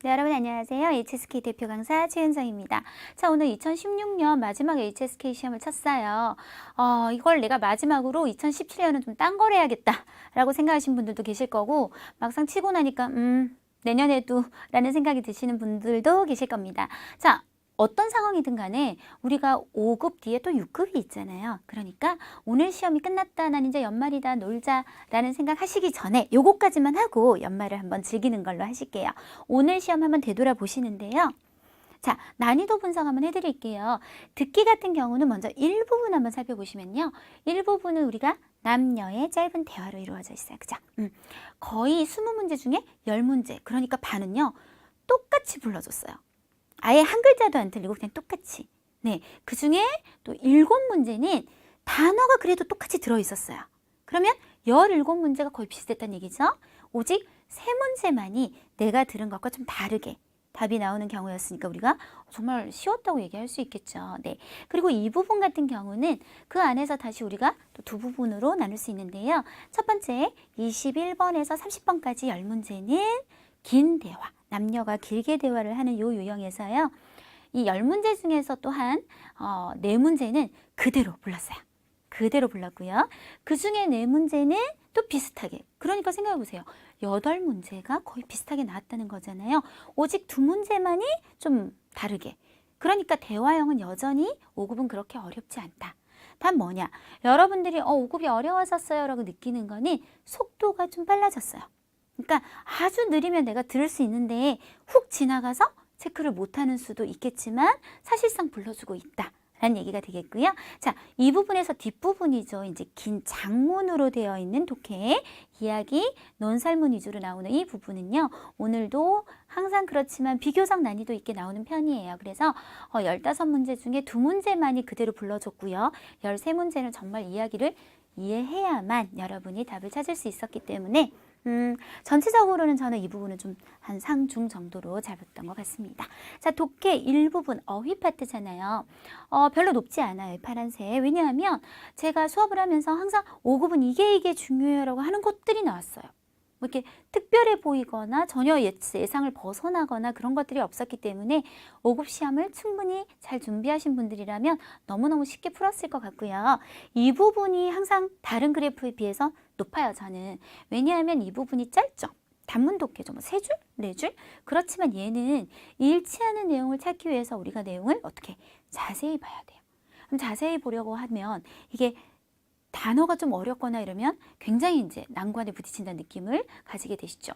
네, 여러분 안녕하세요. HSK 대표 강사 최은정입니다. 자, 오늘 2016년 마지막 HSK 시험을 쳤어요. 이걸 내가 마지막으로 2017년은 좀 딴 걸 해야겠다라고 생각하신 분들도 계실 거고, 막상 치고 나니까 내년에도 라는 생각이 드시는 분들도 계실 겁니다. 자, 어떤 상황이든 간에 우리가 5급 뒤에 또 6급이 있잖아요. 그러니까 오늘 시험이 끝났다, 난 이제 연말이다, 놀자라는 생각 하시기 전에 요거까지만 하고 연말을 한번 즐기는 걸로 하실게요. 오늘 시험 한번 되돌아보시는데요. 자, 난이도 분석 한번 해드릴게요. 듣기 같은 경우는 먼저 일부분 한번 살펴보시면요. 일부분은 우리가 남녀의 짧은 대화로 이루어져 있어요. 그죠? 거의 20문제 중에 10문제, 그러니까 반은요. 똑같이 불러줬어요. 아예 한 글자도 안 틀리고 그냥 똑같이. 네, 그 중에 또 7문제는 단어가 그래도 똑같이 들어있었어요. 그러면 17문제가 거의 비슷했다는 얘기죠. 오직 3문제만이 내가 들은 것과 좀 다르게 답이 나오는 경우였으니까 우리가 정말 쉬웠다고 얘기할 수 있겠죠. 네. 그리고 이 부분 같은 경우는 그 안에서 다시 우리가 또 두 부분으로 나눌 수 있는데요. 첫 번째 21번에서 30번까지 10문제는 긴 대화, 남녀가 길게 대화를 하는 요 유형에서요. 이 10문제 중에서 또한 4문제는 그대로 불렀어요. 그대로 불렀고요. 그 중에 4문제는 또 비슷하게. 그러니까 생각해 보세요. 8문제가 거의 비슷하게 나왔다는 거잖아요. 오직 2문제만이 좀 다르게. 그러니까 대화형은 여전히 5급은 그렇게 어렵지 않다. 단 뭐냐? 여러분들이 5급이 어려워졌어요 라고 느끼는 거는 속도가 좀 빨라졌어요. 그러니까 아주 느리면 내가 들을 수 있는데 훅 지나가서 체크를 못하는 수도 있겠지만 사실상 불러주고 있다. 라는 얘기가 되겠고요. 자, 이 부분에서 뒷부분이죠. 이제 긴 장문으로 되어 있는 독해, 이야기, 논설문 위주로 나오는 이 부분은요. 오늘도 항상 그렇지만 비교적 난이도 있게 나오는 편이에요. 그래서 15문제 중에 2문제만이 그대로 불러줬고요. 13문제는 정말 이야기를 이해해야만 여러분이 답을 찾을 수 있었기 때문에 전체적으로는 저는 이 부분은 좀 한 상중 정도로 잘 봤던 것 같습니다. 자, 독해 일부분 어휘 파트잖아요. 별로 높지 않아요. 파란색. 왜냐하면 제가 수업을 하면서 항상 5급은 이게 중요해요라고 하는 것들이 나왔어요. 뭐 이렇게 특별해 보이거나 전혀 예상을 벗어나거나 그런 것들이 없었기 때문에 5급 시험을 충분히 잘 준비하신 분들이라면 너무너무 쉽게 풀었을 것 같고요. 이 부분이 항상 다른 그래프에 비해서 높아요, 저는. 왜냐하면 이 부분이 짧죠. 단문 독해죠. 뭐 3줄? 4줄? 그렇지만 얘는 일치하는 내용을 찾기 위해서 우리가 내용을 어떻게 자세히 봐야 돼요. 그럼 자세히 보려고 하면 이게 단어가 좀 어렵거나 이러면 굉장히 이제 난관에 부딪힌다는 느낌을 가지게 되시죠.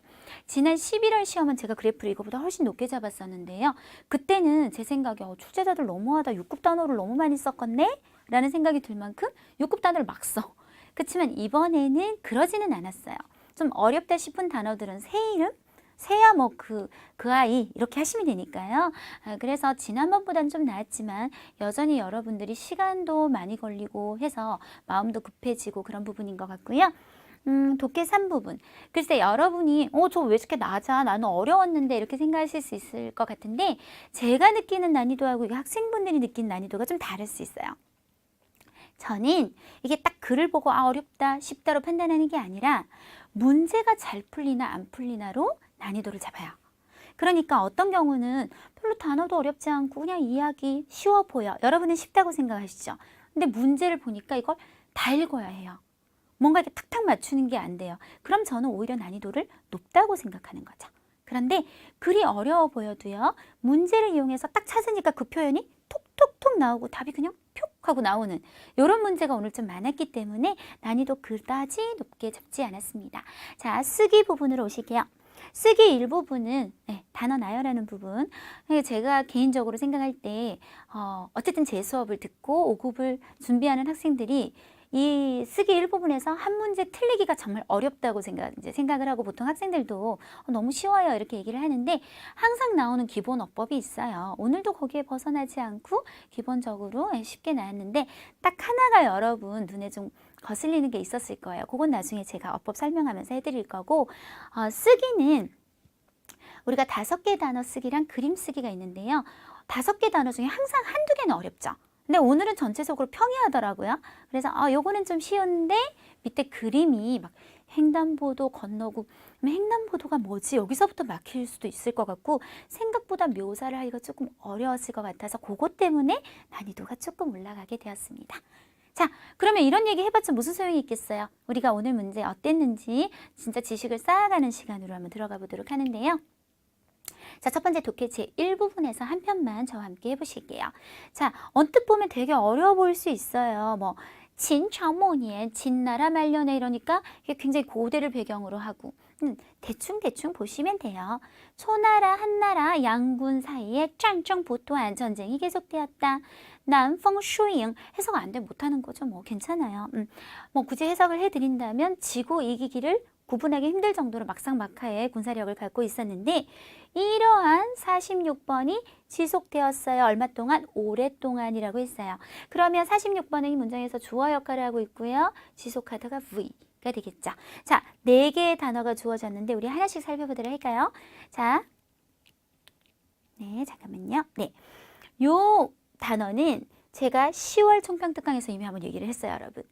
지난 11월 시험은 제가 그래프를 이거보다 훨씬 높게 잡았었는데요. 그때는 제 생각에 출제자들 너무하다. 6급 단어를 너무 많이 썼겠네? 라는 생각이 들 만큼 6급 단어를 막 써. 그렇지만 이번에는 그러지는 않았어요. 좀 어렵다 싶은 단어들은 새 이름? 새야 뭐 그 아이 이렇게 하시면 되니까요. 그래서 지난번보다는 좀 나았지만 여전히 여러분들이 시간도 많이 걸리고 해서 마음도 급해지고 그런 부분인 것 같고요. 독해 3부분. 글쎄 여러분이 저 왜 이렇게 낮아? 나는 어려웠는데 이렇게 생각하실 수 있을 것 같은데 제가 느끼는 난이도하고 이게 학생분들이 느끼는 난이도가 좀 다를 수 있어요. 저는 이게 딱 글을 보고 어렵다, 쉽다로 판단하는 게 아니라 문제가 잘 풀리나 안 풀리나로 난이도를 잡아요. 그러니까 어떤 경우는 별로 단어도 어렵지 않고 그냥 이야기 쉬워 보여. 여러분은 쉽다고 생각하시죠? 근데 문제를 보니까 이걸 다 읽어야 해요. 뭔가 이렇게 탁탁 맞추는 게 안 돼요. 그럼 저는 오히려 난이도를 높다고 생각하는 거죠. 그런데 글이 어려워 보여도요. 문제를 이용해서 딱 찾으니까 그 표현이 톡톡톡 나오고 답이 그냥 표 하고 나오는 이런 문제가 오늘 좀 많았기 때문에 난이도 그다지 높게 잡지 않았습니다. 자, 쓰기 부분으로 오실게요. 쓰기 일부분은 단어 나열하는 부분. 제가 개인적으로 생각할 때 어쨌든 제 수업을 듣고 5급을 준비하는 학생들이 이 쓰기 일부분에서 한 문제 틀리기가 정말 어렵다고 생각을 하고 보통 학생들도 너무 쉬워요 이렇게 얘기를 하는데 항상 나오는 기본 어법이 있어요. 오늘도 거기에 벗어나지 않고 기본적으로 쉽게 나왔는데 딱 하나가 여러분 눈에 좀 거슬리는 게 있었을 거예요. 그건 나중에 제가 어법 설명하면서 해드릴 거고 쓰기는 우리가 5개 단어 쓰기랑 그림 쓰기가 있는데요. 5개 단어 중에 항상 한두 개는 어렵죠. 근데 오늘은 전체적으로 평이하더라고요. 그래서 요거는 좀 쉬운데 밑에 그림이 막 횡단보도 건너고 횡단보도가 뭐지? 여기서부터 막힐 수도 있을 것 같고 생각보다 묘사를 하기가 조금 어려웠을 것 같아서 그것 때문에 난이도가 조금 올라가게 되었습니다. 자, 그러면 이런 얘기 해봤자 무슨 소용이 있겠어요? 우리가 오늘 문제 어땠는지 진짜 지식을 쌓아가는 시간으로 한번 들어가 보도록 하는데요. 자, 첫 번째 독해 제1부분에서 한 편만 저와 함께 해보실게요. 자, 언뜻 보면 되게 어려워 보일 수 있어요. 뭐 진창모니엔, 진나라 말년에 이러니까 이게 굉장히 고대를 배경으로 하고 대충 보시면 돼요. 초나라, 한나라, 양군 사이에 짠정보토한 전쟁이 계속되었다. 난펑슈잉 해석 안 돼 못하는 거죠. 뭐 괜찮아요. 뭐 굳이 해석을 해드린다면 지고 이기기를 구분하기 힘들 정도로 막상막하의 군사력을 갖고 있었는데 이러한 46번이 지속되었어요. 얼마 동안? 오랫동안이라고 했어요. 그러면 46번은 이 문장에서 주어 역할을 하고 있고요. 지속하다가 V가 되겠죠. 자, 4개의 단어가 주어졌는데 우리 하나씩 살펴보도록 할까요? 자, 네, 잠깐만요. 네, 요 단어는 제가 10월 총평특강에서 이미 한번 얘기를 했어요, 여러분.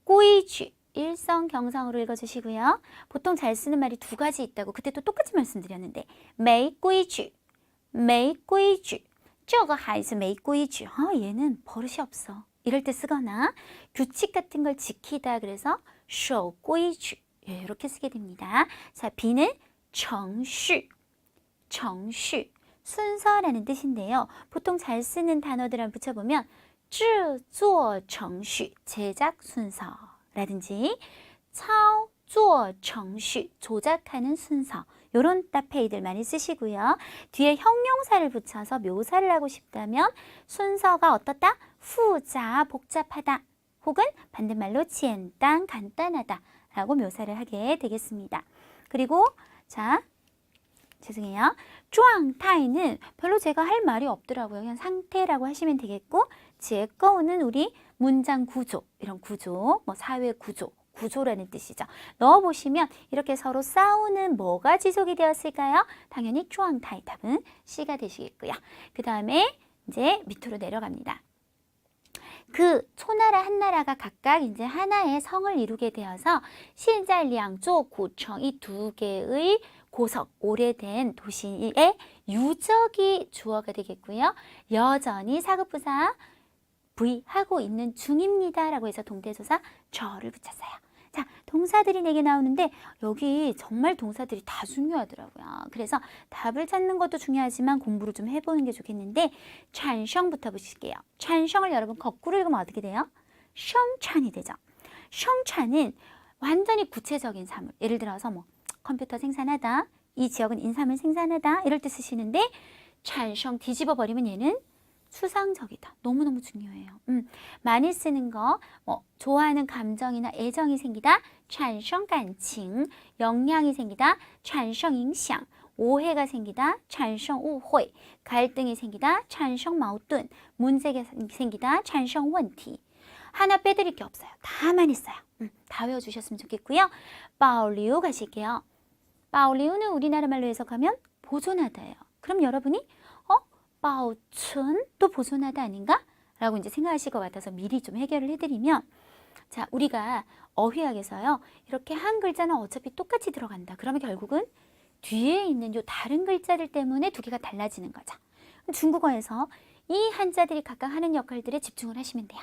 꾸이쥐. 일성 경상으로 읽어주시고요. 보통 잘 쓰는 말이 2가지 있다고 그때 또 똑같이 말씀드렸는데 메이 꾸이쥐, 메이 꾸이쥐, 这个孩子没规矩. 얘는 버릇이 없어. 이럴 때 쓰거나 규칙 같은 걸 지키다 그래서 守规矩 이렇게 쓰게 됩니다. 자, B는 程序, 程序 순서라는 뜻인데요. 보통 잘 쓰는 단어들 한번 붙여보면 制作程序 제작 순서 라든지 操作程序 조작하는 순서 이런 따페이들 많이 쓰시고요. 뒤에 형용사를 붙여서 묘사를 하고 싶다면 순서가 어떻다? 후자 복잡하다 혹은 반대말로 简单 간단하다 라고 묘사를 하게 되겠습니다. 그리고 자, 죄송해요. 状态는 별로 제가 할 말이 없더라고요. 그냥 상태라고 하시면 되겠고 제거는 우리 문장 구조, 이런 구조, 뭐 사회 구조, 구조라는 뜻이죠. 넣어보시면 이렇게 서로 싸우는 뭐가 지속이 되었을까요? 당연히 状态 답은 C가 되시겠고요. 그 다음에 이제 밑으로 내려갑니다. 그 초나라 한나라가 각각 이제 하나의 성을 이루게 되어서 신잘량조 고청 이 2개의 고석, 오래된 도시의 유적이 주어가 되겠고요. 여전히 사급부사 V 하고 있는 중입니다. 라고 해서 동태조사 저를 붙였어요. 자, 동사들이 4개 나오는데 여기 정말 동사들이 다 중요하더라고요. 그래서 답을 찾는 것도 중요하지만 공부를 좀 해보는 게 좋겠는데 찬성부터 보실게요. 찬성을 여러분 거꾸로 읽으면 어떻게 돼요? 성찬이 되죠. 성찬은 완전히 구체적인 사물. 예를 들어서 뭐 컴퓨터 생산하다, 이 지역은 인삼을 생산하다 이럴 때 쓰시는데 찬성 뒤집어 버리면 얘는 수상적이다. 너무너무 중요해요. 많이 쓰는 거, 뭐 좋아하는 감정이나 애정이 생기다, 产生感情, 영향이 생기다, 产生影响, 오해가 생기다, 产生误会, 갈등이 생기다, 产生矛盾, 문제가 생기다, 产生问题. 하나 빼드릴 게 없어요. 다 많이 써요. 다 외워주셨으면 좋겠고요. 保留 가실게요. 保留는 우리나라 말로 해석하면 보존하다예요. 그럼 여러분이 保存또 보존하다 아닌가? 라고 이제 생각하실 것 같아서 미리 좀 해결을 해드리면 자, 우리가 어휘학에서요. 이렇게 한 글자는 어차피 똑같이 들어간다. 그러면 결국은 뒤에 있는 요 다른 글자들 때문에 2개가 달라지는 거죠. 중국어에서 이 한자들이 각각 하는 역할들에 집중을 하시면 돼요.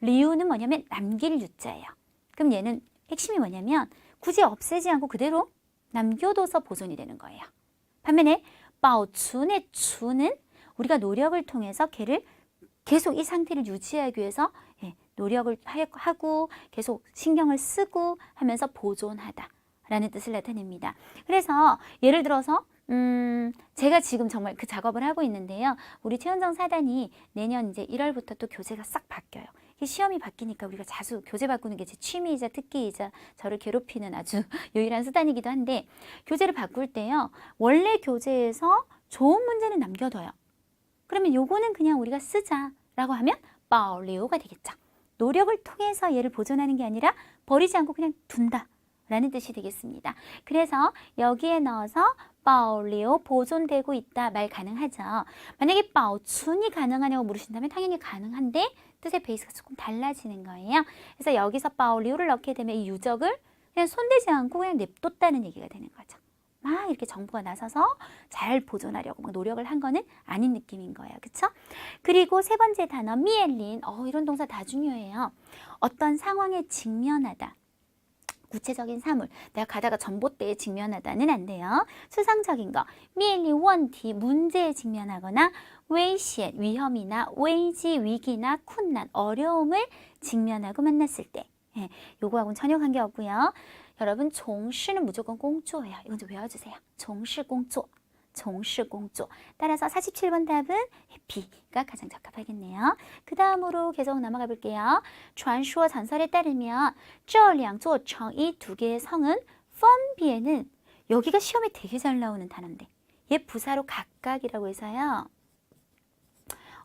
리우는 뭐냐면 남길 유자예요. 그럼 얘는 핵심이 뭐냐면 굳이 없애지 않고 그대로 남겨둬서 보존이 되는 거예요. 반면에 保存의 주는 우리가 노력을 통해서 걔를 계속 이 상태를 유지하기 위해서 노력을 하고 계속 신경을 쓰고 하면서 보존하다 라는 뜻을 나타냅니다. 그래서 예를 들어서 제가 지금 정말 그 작업을 하고 있는데요. 우리 최현정 사단이 내년 이제 1월부터 또 교재가 싹 바뀌어요. 시험이 바뀌니까 우리가 자주 교재 바꾸는 게 제 취미이자 특기이자 저를 괴롭히는 아주 유일한 수단이기도 한데 교재를 바꿀 때요. 원래 교재에서 좋은 문제는 남겨둬요. 그러면 요거는 그냥 우리가 쓰자라고 하면 保留가 되겠죠. 노력을 통해서 얘를 보존하는 게 아니라 버리지 않고 그냥 둔다 라는 뜻이 되겠습니다. 그래서 여기에 넣어서 保留 보존되고 있다 말 가능하죠. 만약에 保存이 가능하냐고 물으신다면 당연히 가능한데 뜻의 베이스가 조금 달라지는 거예요. 그래서 여기서 保留를 넣게 되면 이 유적을 그냥 손대지 않고 그냥 냅뒀다는 얘기가 되는 거죠. 막 이렇게 정부가 나서서 잘 보존하려고 막 노력을 한 거는 아닌 느낌인 거예요. 그쵸? 그리고 세 번째 단어 미엘린. 이런 동사 다 중요해요. 어떤 상황에 직면하다. 구체적인 사물, 내가 가다가 전봇대에 직면하다는 안 돼요. 추상적인 거, 미엘린 원티, 문제에 직면하거나 웨이시엔, 위험이나 웨이지, 위기나 쿤난, 어려움을 직면하고 만났을 때 요거하고는 전혀 관계없고요. 여러분 종시는 무조건 공조예요. 이건 좀 외워주세요. 종시 공조. 종시 공조. 따라서 47번 답은 B가 가장 적합하겠네요. 그 다음으로 계속 넘어가 볼게요.传说 전설에 따르면 这两座城 이 두 개의 성은 分别는 여기가 시험에 되게 잘 나오는 단어인데 얘 부사로 각각이라고 해서요.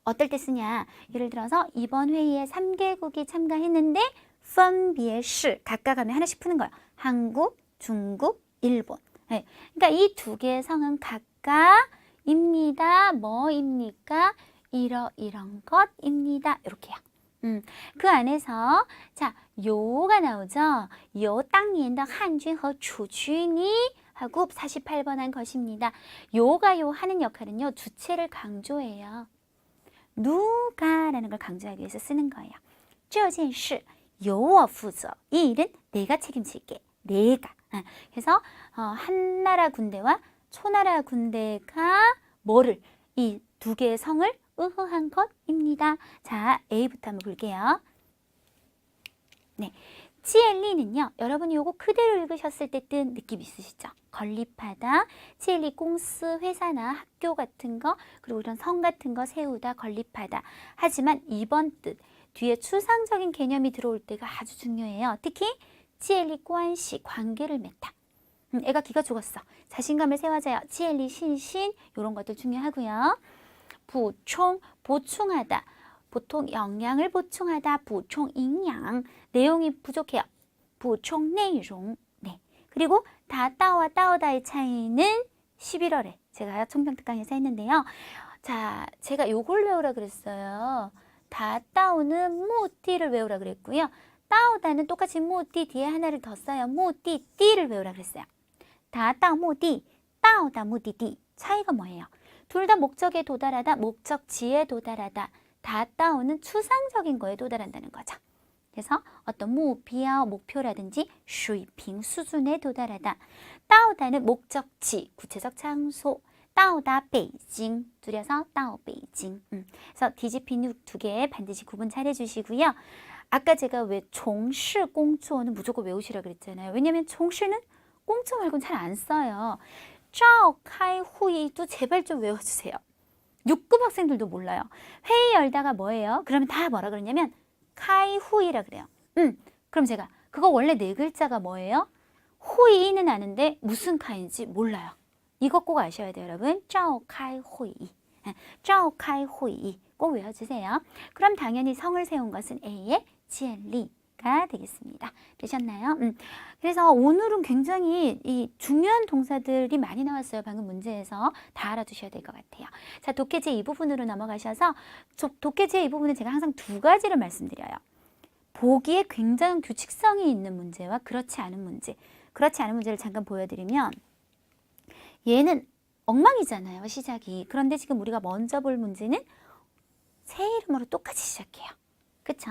어떨 때 쓰냐? 예를 들어서 이번 회의에 3개국이 참가했는데 分别是 각각 하면 하나씩 푸는 거예요. 한국, 중국, 일본. 네. 그러니까 이 두 개의 성은 각각입니다. 뭐입니까? 이런 것입니다. 이렇게요. 그 안에서 자 요가 나오죠. 요 당년的 한중和 주중이 하고 48번 한 것입니다. 요가 요 하는 역할은요. 주체를 강조해요. 누가라는 걸 강조하기 위해서 쓰는 거예요. 这件事由我负责. 이 일은 내가 책임질게. 내가. 그래서 한나라 군대와 초나라 군대가 뭐를 이 두 개의 성을 의호한 것입니다. 자, A부터 한번 볼게요. 네, 지엘리는요. 여러분이 요거 그대로 읽으셨을 때 뜬 느낌 있으시죠? 건립하다, 지엘리 공스, 회사나 학교 같은 거, 그리고 이런 성 같은 거 세우다, 건립하다. 하지만 이번 뜻, 뒤에 추상적인 개념이 들어올 때가 아주 중요해요. 특히 지엘리 관시, 관계를 맺다. 애가 기가 죽었어. 자신감을 세워줘요. 지엘리 신신, 이런 것들 중요하고요. 부총, 보충하다. 보통 영양을 보충하다. 부총营养, 내용이 부족해요. 부총 내용. 네. 그리고 다따와 따오다의 차이는 11월에 제가 총평특강에서 했는데요. 자, 제가 요걸 외우라 그랬어요. 다따오는 무띠를 외우라 그랬고요. 따오다는 똑같이 무띠 뒤에 하나를 더 써요. 무띠 띠를 외우라 그랬어요. 다따오 무띠, 따오다 무띠띠. 차이가 뭐예요? 둘 다 목적에 도달하다, 목적지에 도달하다. 다따오는 추상적인 거에 도달한다는 거죠. 그래서 어떤 목표라든지 수입핑 수준에 도달하다. 따오다는 목적지, 구체적 장소. 따오다 베이징, 줄여서 따오 베이징. 그래서 뒤집힌 두 개 반드시 구분 잘 해주시고요. 아까 제가 왜 종시 공초는 무조건 외우시라 그랬잖아요. 왜냐면 종시는 공초 말고는 잘 안 써요. 召开会도 제발 좀 외워주세요. 6급 학생들도 몰라요. 회의 열다가 뭐예요? 그러면 다 뭐라 그러냐면 카이후이라 그래요. 그럼 제가 그거 원래 네 글자가 뭐예요? 후이는 아는데 무슨 카인지 몰라요. 이거 꼭 아셔야 돼요, 여러분. 召开会议. 召开会议. 꼭 외워주세요. 그럼 당연히 성을 세운 것은 A의 지엘리가 되겠습니다. 되셨나요? 그래서 오늘은 굉장히 이 중요한 동사들이 많이 나왔어요. 방금 문제에서 다 알아두셔야 될 것 같아요. 자, 독해제 이 부분으로 넘어가셔서 독해제 이 부분은 제가 항상 두 가지를 말씀드려요. 보기에 굉장한 규칙성이 있는 문제와 그렇지 않은 문제. 그렇지 않은 문제를 잠깐 보여드리면 얘는 엉망이잖아요, 시작이. 그런데 지금 우리가 먼저 볼 문제는 새 이름으로 똑같이 시작해요. 그쵸?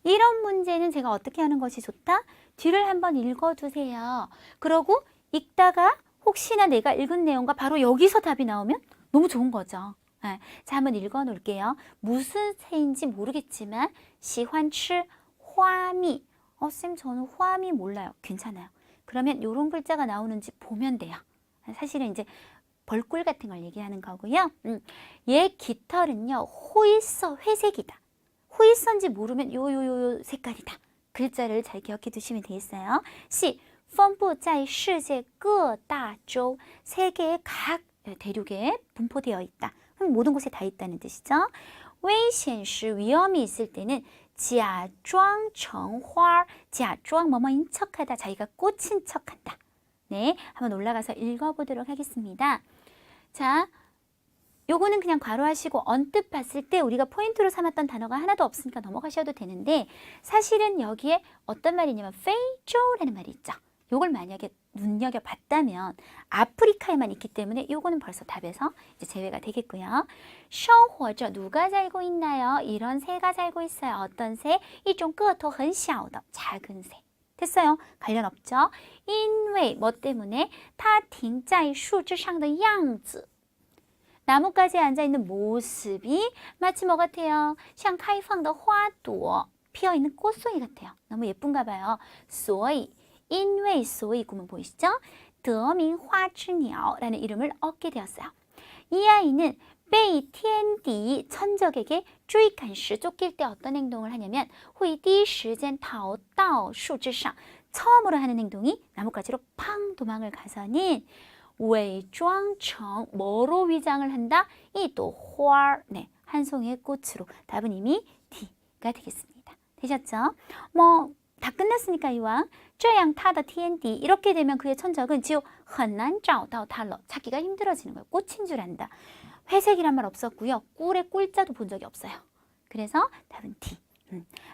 이런 문제는 제가 어떻게 하는 것이 좋다? 뒤를 한번 읽어두세요. 그러고 읽다가 혹시나 내가 읽은 내용과 바로 여기서 답이 나오면 너무 좋은 거죠. 네. 자, 한번 읽어 놓을게요. 무슨 새인지 모르겠지만 시환치 화미. 쌤 저는 화미 몰라요. 괜찮아요. 그러면 이런 글자가 나오는지 보면 돼요. 사실은 이제 벌꿀 같은 걸 얘기하는 거고요. 얘 깃털은요. 호일서 회색이다. 호일서인지 모르면 요 색깔이다. 글자를 잘 기억해 두시면 되겠어요. 시, 分布在世界各大洲. 세계의 각 대륙에 분포되어 있다. 그럼 모든 곳에 다 있다는 뜻이죠. 危险时 위험이 있을 때는 假装成花, 假装뭐뭐인 척하다. 자기가 꽃인 척한다. 네, 한번 올라가서 읽어보도록 하겠습니다. 자, 요거는 그냥 괄호하시고 언뜻 봤을 때 우리가 포인트로 삼았던 단어가 하나도 없으니까 넘어가셔도 되는데 사실은 여기에 어떤 말이냐면 페이조라는 말이 있죠. 요걸 만약에 눈여겨봤다면 아프리카에만 있기 때문에 요거는 벌써 답에서 이제 제외가 되겠고요. 生活着 누가 살고 있나요? 이런 새가 살고 있어요. 어떤 새? 一种个头很小的 작은 새. 됐어요. 관련 없죠? 因为뭐 때문에 它停在树枝上的样子 나뭇가지에 앉아있는 모습이 마치 뭐 같아요? 像开放的花朵 피어있는 꽃송이 같아요. 너무 예쁜가 봐요. 所以因为所以구문 보이시죠? 得名花之鸟라는 이름을 얻게 되었어요. 이 아이는 被天敌 천적에게 追赶时 쫓길 때 어떤 행동을 하냐면 会第一时间逃到树枝上 처음으로 하는 행동이 나뭇가지로 팡 도망을 가서는 伪装成 뭐로 위장을 한다? 一朵花 네, 한 송이의 꽃으로. 답은 이미 D가 되겠습니다. 되셨죠? 뭐 다 끝났으니까 이왕 这样他的天敌 이렇게 되면 그의 천적은 지우 很难找到他了 찾기가 힘들어지는 거예요. 꽃인 줄 안다. 회색이란 말 없었고요. 꿀의 꿀자도 본 적이 없어요. 그래서 답은 D.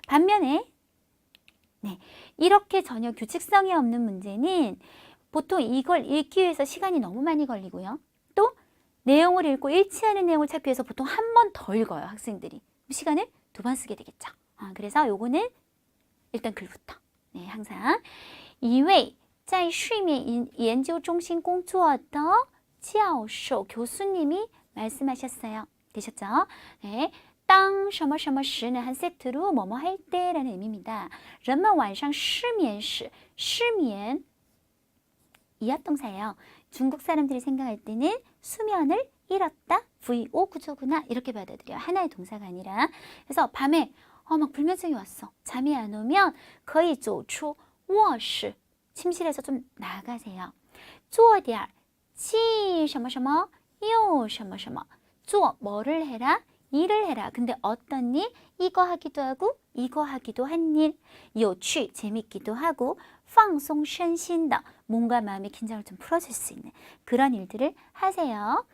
반면에 네, 이렇게 전혀 규칙성이 없는 문제는 보통 이걸 읽기 위해서 시간이 너무 많이 걸리고요. 또 내용을 읽고 일치하는 내용을 찾기 위해서 보통 한 번 더 읽어요. 학생들이. 시간을 2번 쓰게 되겠죠. 그래서 요거는 일단 글부터. 네, 항상 一位在睡眠研究中心工作的教授 교수님이 말씀하셨어요. 되셨죠? 네. 当什么什么时는 한 세트로 뭐뭐 할 때라는 의미입니다. 人们晚上失眠时 失眠이합동사예요. 중국 사람들이 생각할 때는 수면을 잃었다, VO 구조구나 이렇게 받아들여요. 하나의 동사가 아니라. 그래서 밤에 막 불면증이 왔어. 잠이 안 오면 可以走出卧室 침실에서 좀 나가세요. 做点既什么什么又什么什么 做 뭐를 해라? 일을 해라. 근데 어떤 일? 이거 하기도 하고 이거 하기도 한 일. 有趣 재밌기도 하고 放松身心的 몸과 마음의 긴장을 좀 풀어줄 수 있는 그런 일들을 하세요.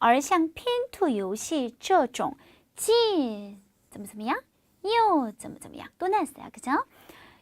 而像拼图游戏这种既怎么怎么样又怎么怎么样또 나왔어요. 그죠?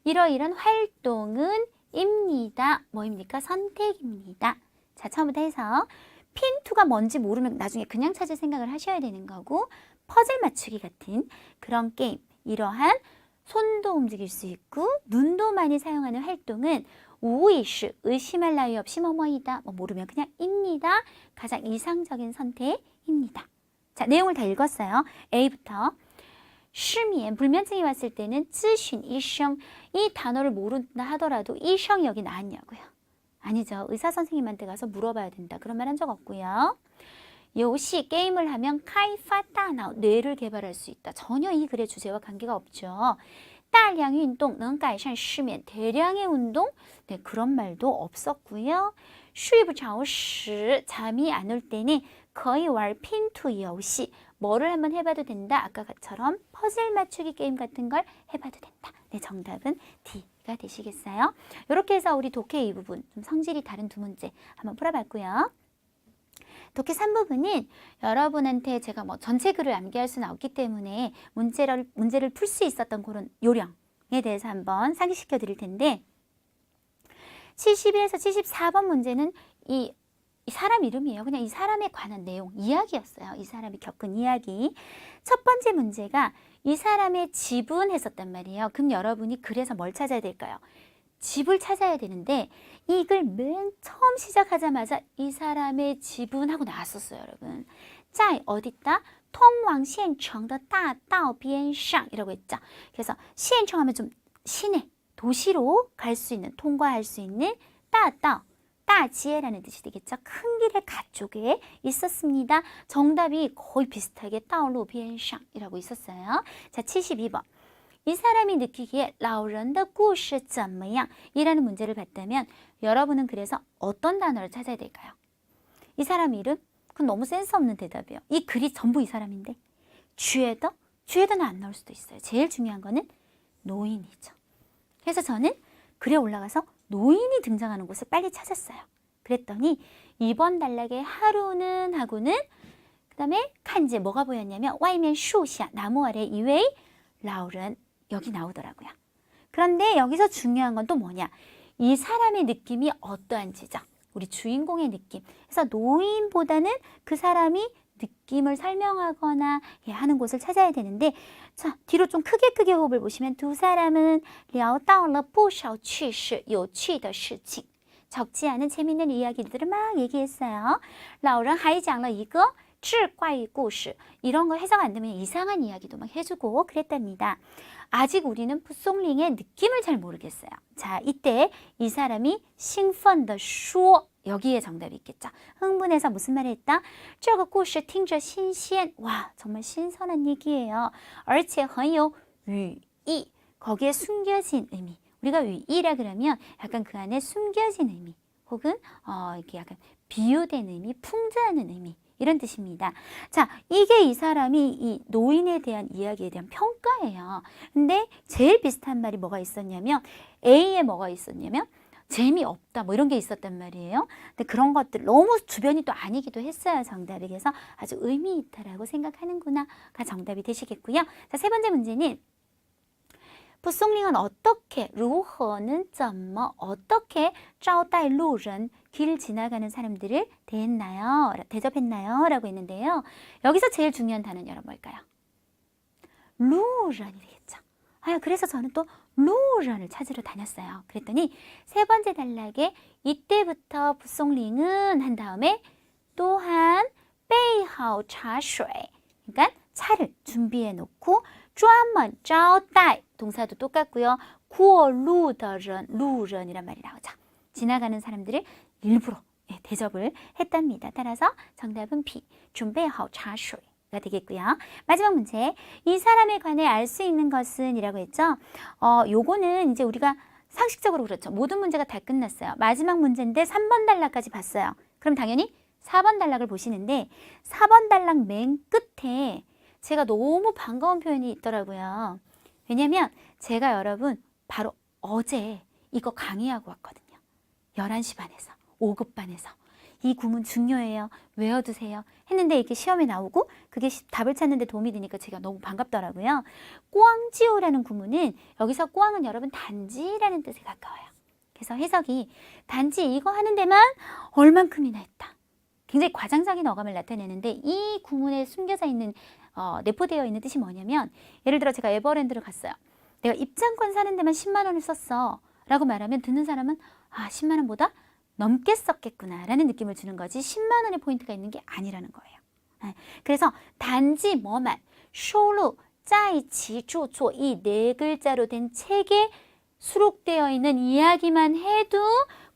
이러이런 활동은 입니다. 뭐입니까? 선택입니다. 자, 처음부터 해서 핀투가 뭔지 모르면 나중에 그냥 찾을 생각을 하셔야 되는 거고 퍼즐 맞추기 같은 그런 게임, 이러한 손도 움직일 수 있고 눈도 많이 사용하는 활동은 우의시, 의심할 나위 없이 뭐뭐이다. 뭐 모르면 그냥 입니다. 가장 이상적인 선택입니다. 자, 내용을 다 읽었어요. A부터. 失眠, 불면증이 왔을 때는 咨询医生, 이 단어를 모른다 하더라도 이성이 여기 나왔냐고요. 아니죠. 의사 선생님한테 가서 물어봐야 된다. 그런 말 한 적 없고요. 요시 게임을 하면 카이파 다나 뇌를 개발할 수 있다. 전혀 이 글의 주제와 관계가 없죠. 大量运动能改善失眠. 대량의 운동? 네, 그런 말도 없었고요. 睡不着时 잠이 안 올 때는 可以玩拼图游戏. 뭐를 한번 해봐도 된다. 아까처럼 퍼즐 맞추기 게임 같은 걸 해봐도 된다. 네, 정답은 D가 되시겠어요? 이렇게 해서 우리 독해 이 부분, 좀 성질이 다른 두 문제 한번 풀어봤고요. 독해 3부분은 여러분한테 제가 뭐 전체 글을 암기할 수는 없기 때문에 문제를 풀 수 있었던 그런 요령에 대해서 한번 상기시켜 드릴 텐데 71에서 74번 문제는 이 사람 이름이에요. 그냥 이 사람에 관한 내용, 이야기였어요. 이 사람이 겪은 이야기. 첫 번째 문제가 이 사람의 집은 했었단 말이에요. 그럼 여러분이 그래서 뭘 찾아야 될까요? 집을 찾아야 되는데 이 글 맨 처음 시작하자마자 이 사람의 집은 하고 나왔었어요, 여러분. 在 어딨다? 通往县城的大道边上 이라고 했죠. 그래서 县城 하면 좀 시내, 도시로 갈 수 있는, 통과할 수 있는 大道 大街라는 뜻이 되겠죠. 큰 길의 가쪽에 있었습니다. 정답이 거의 비슷하게 道路边上 이라고 있었어요. 자, 72번. 이 사람이 느끼기에 老人的故事怎么样? 이라는 문제를 봤다면 여러분은 그래서 어떤 단어를 찾아야 될까요? 이 사람 이름? 그건 너무 센스 없는 대답이에요. 이 글이 전부 이 사람인데 쥐에더? 쥐에더는 안 나올 수도 있어요. 제일 중요한 거는 노인이죠. 그래서 저는 글에 올라가서 노인이 등장하는 곳을 빨리 찾았어요. 그랬더니 2번 단락에 하루는 하고는 그 다음에 칸지 뭐가 보였냐면 外面树下 나무 아래 이외의 라울은 여기 나오더라고요. 그런데 여기서 중요한 건 또 뭐냐? 이 사람의 느낌이 어떠한지죠. 우리 주인공의 느낌. 그래서 노인보다는 그 사람이 느낌을 설명하거나 하는 곳을 찾아야 되는데 자, 뒤로 좀 크게 호흡을 보시면 두 사람은 聊到了不少趣事有趣的事情 적지 않은 재미있는 이야기들을 막 얘기했어요. 老人还讲了一个志怪故事 이런 거 해석 안 되면 이상한 이야기도 막 해주고 그랬답니다. 아직 우리는 푸송링의 느낌을 잘 모르겠어요. 자, 이때 이 사람이 兴奋地说 여기에 정답이 있겠죠. 흥분해서 무슨 말을 했다? 这个故事听着新鲜 와, 정말 신선한 얘기예요. 而且很有寓意 거기에 숨겨진 의미. 우리가 의의라 그러면 약간 그 안에 숨겨진 의미 혹은 이렇게 약간 비유된 의미, 풍자하는 의미 이런 뜻입니다. 자, 이게 이 사람이 이 노인에 대한 이야기에 대한 평가예요. 근데 제일 비슷한 말이 뭐가 있었냐면 A에 뭐가 있었냐면 재미없다 뭐 이런 게 있었단 말이에요. 근데 그런 것들 너무 주변이 또 아니기도 했어요. 정답이. 그래서 아주 의미 있다라고 생각하는구나가 정답이 되시겠고요. 자, 세 번째 문제는 부송링은 어떻게, 如何는 怎么, 어떻게 招待路人, 길 지나가는 사람들을 대접했나요? 라고 했는데요. 여기서 제일 중요한 단어는 여러분 뭘까요? 路人이 되겠죠. 그래서 저는 또 路人을 찾으러 다녔어요. 그랬더니 세 번째 단락에 이때부터 부송링은 한 다음에 또한 备好茶水, 그러니까 차를 준비해 놓고 专门招待 동사도 똑같고요. 过路的人, 路人이란 말이 나오죠. 지나가는 사람들을 일부러 대접을 했답니다. 따라서 정답은 B, 准备好茶水가 되겠고요. 마지막 문제, 이 사람에 관해 알 수 있는 것은 이라고 했죠. 요거는 이제 우리가 상식적으로 그렇죠. 모든 문제가 다 끝났어요. 마지막 문제인데 3번 단락까지 봤어요. 그럼 당연히 4번 단락을 보시는데 4번 단락 맨 끝에 제가 너무 반가운 표현이 있더라고요. 왜냐면 제가 여러분 바로 어제 이거 강의하고 왔거든요. 11시 반에서 5급 반에서 이 구문 중요해요. 외워두세요. 했는데 이렇게 시험에 나오고 그게 답을 찾는 데 도움이 되니까 제가 너무 반갑더라고요. 꽝지오라는 구문은 여기서 꽝은 여러분 단지라는 뜻에 가까워요. 그래서 해석이 단지 이거 하는 데만 얼만큼이나 했다. 굉장히 과장적인 어감을 나타내는데 이 구문에 숨겨져 있는 내포되어 있는 뜻이 뭐냐면 예를 들어 제가 에버랜드를 갔어요. 내가 입장권 사는 데만 10만 원을 썼어 라고 말하면 듣는 사람은 10만 원보다 넘게 썼겠구나 라는 느낌을 주는 거지 10만 원의 포인트가 있는 게 아니라는 거예요. 그래서 단지 뭐만, 收入, 在一起著作 이 네 글자로 된 책에 수록되어 있는 이야기만 해도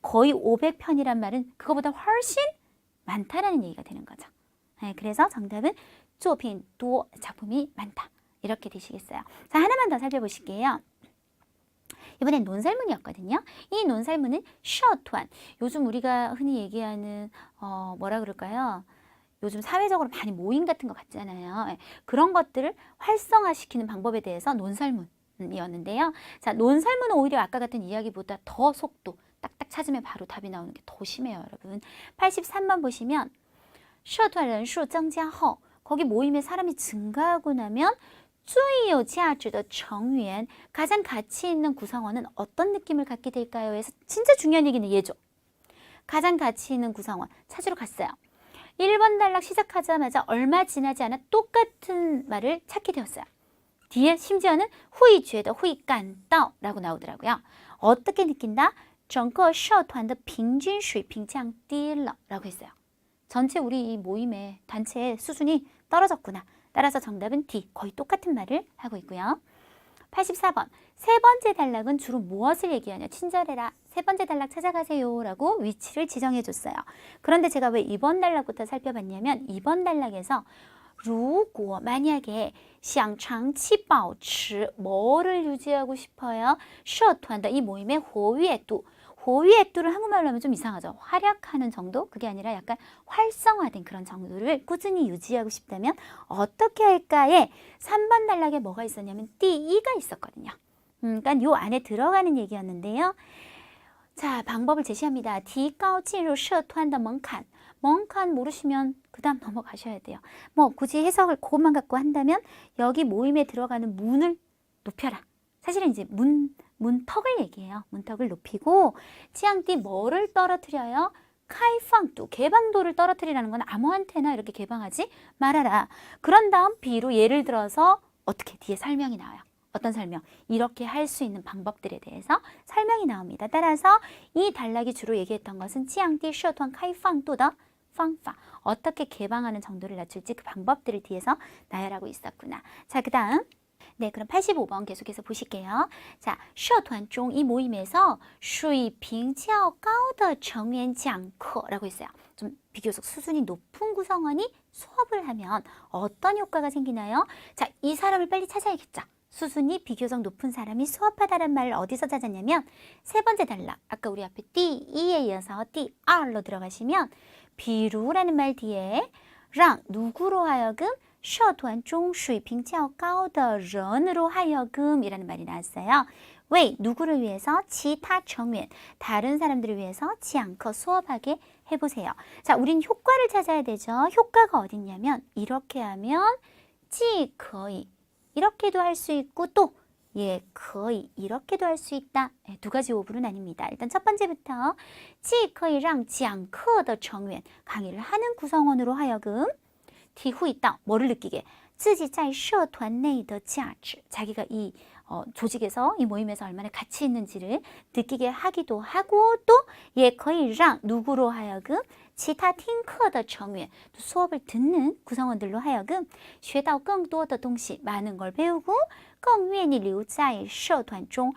거의 500편이란 말은 그거보다 훨씬 많다라는 얘기가 되는 거죠. 그래서 정답은 作品多, 작품이 많다. 이렇게 되시겠어요. 자, 하나만 더 살펴보실게요. 이번엔 논설문이었거든요. 이 논설문은 社团, 요즘 우리가 흔히 얘기하는 뭐라 그럴까요? 요즘 사회적으로 많이 모임 같은 거 같잖아요. 그런 것들을 활성화시키는 방법에 대해서 논설문이었는데요. 자, 논설문은 오히려 아까 같은 이야기보다 더 속도, 딱딱 찾으면 바로 답이 나오는 게 더 심해요, 여러분. 83번 보시면 社团人数增加后 거기 모임에 사람이 증가하고 나면 最有价值的成员 가장 가치 있는 구성원은 어떤 느낌을 갖게 될까요? 해서 진짜 중요한 얘기는 얘죠. 가장 가치 있는 구성원 찾으러 갔어요. 1번 단락 시작하자마자 얼마 지나지 않아 똑같은 말을 찾게 되었어요. 뒤에 심지어는 会觉得会感到 라고 나오더라고요. 어떻게 느낀다? 整个社团的平均水平降低了 라고 했어요. 전체 우리 이 모임의 단체의 수준이 떨어졌구나. 따라서 정답은 D, 거의 똑같은 말을 하고 있고요. 84번, 세 번째 단락은 주로 무엇을 얘기하냐? 친절해라. 세 번째 단락 찾아가세요 라고 위치를 지정해 줬어요. 그런데 제가 왜 2번 단락부터 살펴봤냐면 2번 단락에서 如果 만약에 想长期保持 뭐를 유지하고 싶어요? 社团的 이 모임의 活跃度 活跃度를 한국말로 하면 좀 이상하죠. 활약하는 정도? 그게 아니라 약간 활성화된 그런 정도를 꾸준히 유지하고 싶다면 어떻게 할까에 3번 단락에 뭐가 있었냐면 띠이가 있었거든요. 그러니까 요 안에 들어가는 얘기였는데요. 자, 방법을 제시합니다. 提高进入社团的门槛. 멍칸 모르시면 그 다음 넘어가셔야 돼요. 뭐 굳이 해석을 그것만 갖고 한다면 여기 모임에 들어가는 문을 높여라. 사실은 이제 문턱을 얘기해요. 문턱을 높이고 찌앙띠 뭐를 떨어뜨려요? 카이팡도 개방도를 떨어뜨리라는 건 아무한테나 이렇게 개방하지 말아라. 그런 다음 비로 예를 들어서 어떻게 뒤에 설명이 나와요. 어떤 설명? 이렇게 할 수 있는 방법들에 대해서 설명이 나옵니다. 따라서 이 단락이 주로 얘기했던 것은 찌앙띠 셔투한 카이팡도다 방파. 어떻게 개방하는 정도를 낮출지 그 방법들을 뒤에서 나열하고 있었구나. 자, 그 다음 네, 그럼 85번 계속해서 보실게요. 자, 社团中 이 모임에서 水平较高的成员讲课라고 있어요. 좀 비교적 수준이 높은 구성원이 수업을 하면 어떤 효과가 생기나요? 자, 이 사람을 빨리 찾아야겠죠. 수준이 비교적 높은 사람이 수업하다는 말을 어디서 찾았냐면 세 번째 단락. 아까 우리 앞에 D2에 이어서 D2로 들어가시면 비루라는 말 뒤에 랑 누구로 하여금 社团中水平较高的人으로 하여금 이라는 말이 나왔어요. 왜? 누구를 위해서? 其他成员 다른 사람들을 위해서 讲课 수업하게 해보세요. 자, 우린 효과를 찾아야 되죠. 효과가 어딨냐면 이렇게 하면 既可以 이렇게도 할 수 있고 또 예, 거의 이렇게도 할 수 있다. 네, 두 가지 오브는 아닙니다. 일단 첫 번째부터 既可以让讲课的成员 강의를 하는 구성원으로 하여금 体会到 뭐를 느끼게 自己在社团内的价值 자기가 이 조직에서 이 모임에서 얼마나 가치 있는지를 느끼게 하기도 하고 또 예, 可以让 누구로 하여금 其他听课的成员 또 수업을 듣는 구성원들로 하여금 学到更多的东西 많은 걸 배우고 更愿意留在社团中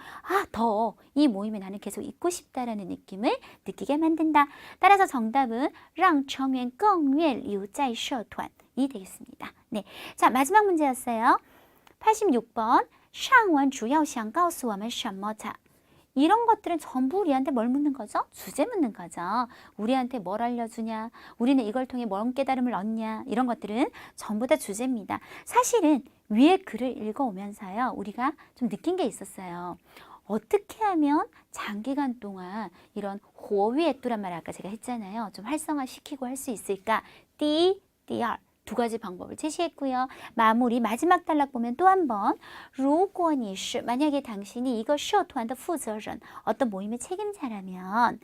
더 이 모임에 나는 계속 있고 싶다라는 느낌을 느끼게 만든다. 따라서 정답은 让成员更愿留在社团이 되겠습니다. 네, 자 마지막 문제였어요. 86번 上文主要想告诉我们什么? 자, 이런 것들은 전부 우리한테 뭘 묻는 거죠? 주제 묻는 거죠. 우리한테 뭘 알려주냐? 우리는 이걸 통해 뭔 깨달음을 얻냐? 이런 것들은 전부 다 주제입니다. 사실은 위에 글을 읽어오면서요. 우리가 좀 느낀 게 있었어요. 어떻게 하면 장기간 동안 이런 호위의 뚜란 말을 아까 제가 했잖아요. 좀 활성화시키고 할 수 있을까? D2두 가지 방법을 제시했고요. 마무리 마지막 단락 보면 또 한 번 如果你是 만약에 당신이 이거 社团的负责人 어떤 모임의 책임자라면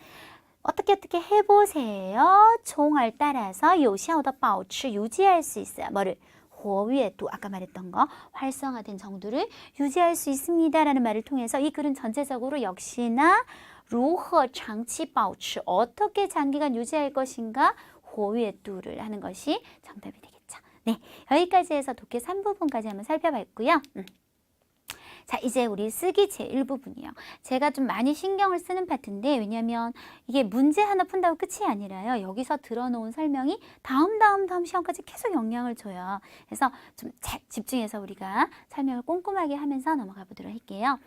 어떻게 해보세요. 총알 따라서 有效的保持 유지할 수 있어요. 뭐를? 호위에 또 아까 말했던 거 활성화된 정도를 유지할 수 있습니다. 라는 말을 통해서 이 글은 전체적으로 역시나 如何长期保持 어떻게 장기간 유지할 것인가 호위의 뚜를 하는 것이 정답이 되겠죠. 네, 여기까지 해서 독해 3부분까지 한번 살펴봤고요. 자, 이제 우리 쓰기 제1부분이요. 제가 좀 많이 신경을 쓰는 파트인데 왜냐면 이게 문제 하나 푼다고 끝이 아니라요. 여기서 들어놓은 설명이 다음 시험까지 계속 영향을 줘요. 그래서 좀 집중해서 우리가 설명을 꼼꼼하게 하면서 넘어가 보도록 할게요.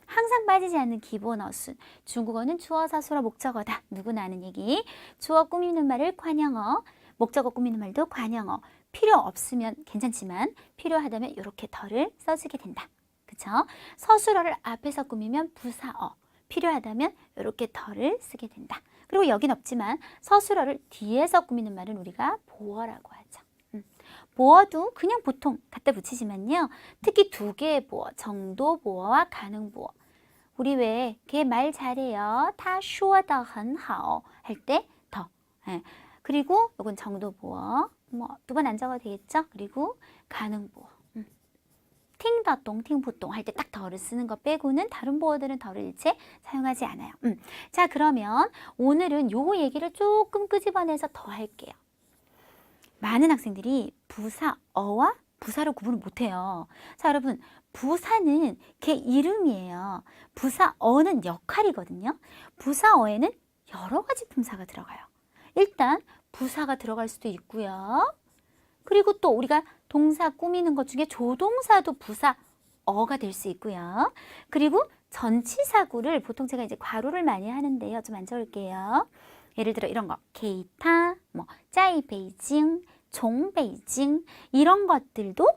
항상 빠지지 않는 기본 어순. 중국어는 주어, 사수로 목적어다. 누구나 아는 얘기. 주어 꾸미는 말을 관형어, 목적어 꾸미는 말도 관형어. 필요 없으면 괜찮지만 필요하다면 이렇게 덜을 써주게 된다. 그쵸? 서술어를 앞에서 꾸미면 부사어. 필요하다면 이렇게 덜을 쓰게 된다. 그리고 여긴 없지만 서술어를 뒤에서 꾸미는 말은 우리가 보어라고 하죠. 보어도 그냥 보통 갖다 붙이지만요. 특히 두 개의 보어, 정도 보어와 가능 보어. 우리 왜 걔 말 잘해요. 他说得很好 할 때 더. 예. 그리고 이건 정도 보어. 뭐 두 번 안 적어도 되겠죠? 그리고 가능 보어. 听得懂, 听不懂 할 때 딱 더를 쓰는 거 빼고는 다른 보어들은 더를 일체 사용하지 않아요. 자, 그러면 오늘은 요 얘기를 조금 끄집어내서 더 할게요. 많은 학생들이 부사어와 부사로 구분을 못해요. 자, 여러분 부사는 걔 이름이에요. 부사어는 역할이거든요. 부사어에는 여러 가지 품사가 들어가요. 일단 부사가 들어갈 수도 있고요. 그리고 또 우리가 동사 꾸미는 것 중에 조동사도 부사어가 될 수 있고요. 그리고 전치사구를 보통 제가 이제 괄호를 많이 하는데요. 좀 안 적을게요. 예를 들어 이런 거, 게이타, 뭐, 짜이 베이징, 종 베이징 이런 것들도